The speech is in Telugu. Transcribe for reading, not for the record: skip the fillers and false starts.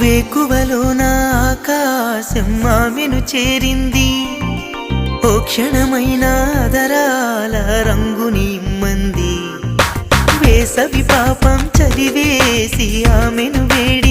వేకువలోన ఆకాశం ఆమెను చేరింది. ఓ క్షణమైన అదరాల రంగుని ఇమ్మంది. వేసవి పాపం చదివేసి ఆమెను వేడి